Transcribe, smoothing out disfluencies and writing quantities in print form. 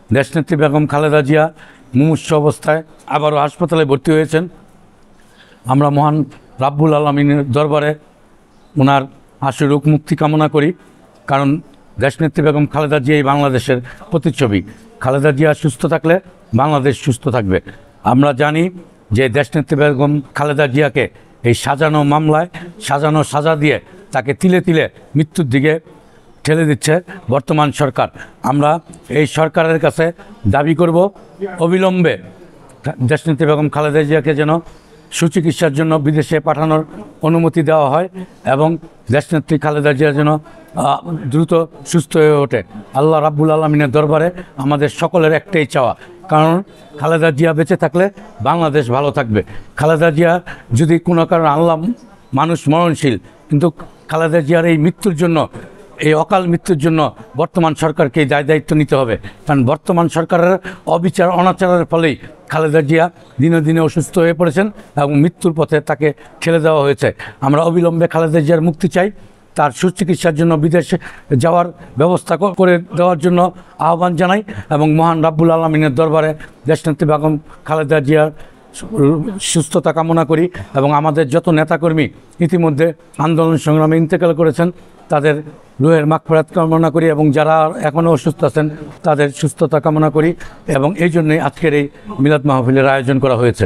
দেশনেত্রী বেগম খালেদা জিয়া মুমূর্ষু অবস্থায় আবারও হাসপাতালে ভর্তি হয়েছেন। আমরা মহান রাব্বুল আলামিনের দরবারে ওনার আশুরোগ মুক্তি কামনা করি, কারণ দেশনেত্রী বেগম খালেদা জিয়া এই বাংলাদেশের প্রতিচ্ছবি। খালেদা জিয়া সুস্থ থাকলে বাংলাদেশ সুস্থ থাকবে। আমরা জানি যে দেশনেত্রী বেগম খালেদা জিয়াকে এই সাজানো মামলায় সাজানো সাজা দিয়ে তাকে তিলে তিলে মৃত্যুর দিকে ঠেলে দিচ্ছে বর্তমান সরকার। আমরা এই সরকারের কাছে দাবি করব অবিলম্বে দেশনেত্রী বেগম খালেদা জিয়াকে যেন সুচিকিৎসার জন্য বিদেশে পাঠানোর অনুমতি দেওয়া হয় এবং দেশনেত্রী খালেদা জিয়া যেন দ্রুত সুস্থ হয়ে ওঠে। আল্লাহ রাব্বুল আলামিনের দরবারে আমাদের সকলের একটাই চাওয়া, কারণ খালেদা জিয়া বেঁচে থাকলে বাংলাদেশ ভালো থাকবে। খালেদা জিয়া যদি কোনো কারণে আল্লাহ, মানুষ মরণশীল, কিন্তু খালেদা জিয়ার এই মৃত্যুর জন্য, এই অকাল মৃত্যুর জন্য বর্তমান সরকারকে দায়িত্ব নিতে হবে, কারণ বর্তমান সরকারের অবিচার অনাচারের ফলেই খালেদা জিয়া দিনে দিনে অসুস্থ হয়ে পড়েছেন এবং মৃত্যুর পথে তাকে ঠেলে দেওয়া হয়েছে। আমরা অবিলম্বে খালেদা জিয়ার মুক্তি চাই, তার সুচিকিৎসার জন্য বিদেশে যাওয়ার ব্যবস্থা করে দেওয়ার জন্য আহ্বান জানাই এবং মহান রাব্বুল আলামিনের দরবারে দেশনেত্রী বেগম খালেদা জিয়ার সুস্থতা কামনা করি এবং আমাদের যত নেতাকর্মী ইতিমধ্যে আন্দোলন সংগ্রামে ইন্তেকাল করেছেন তাদের রুহের মাগফিরাত কামনা করি এবং যারা এখনও অসুস্থ আছেন তাদের সুস্থতা কামনা করি এবং এই জন্যই আজকের এই মিলাদ মাহফিলের আয়োজন করা হয়েছে।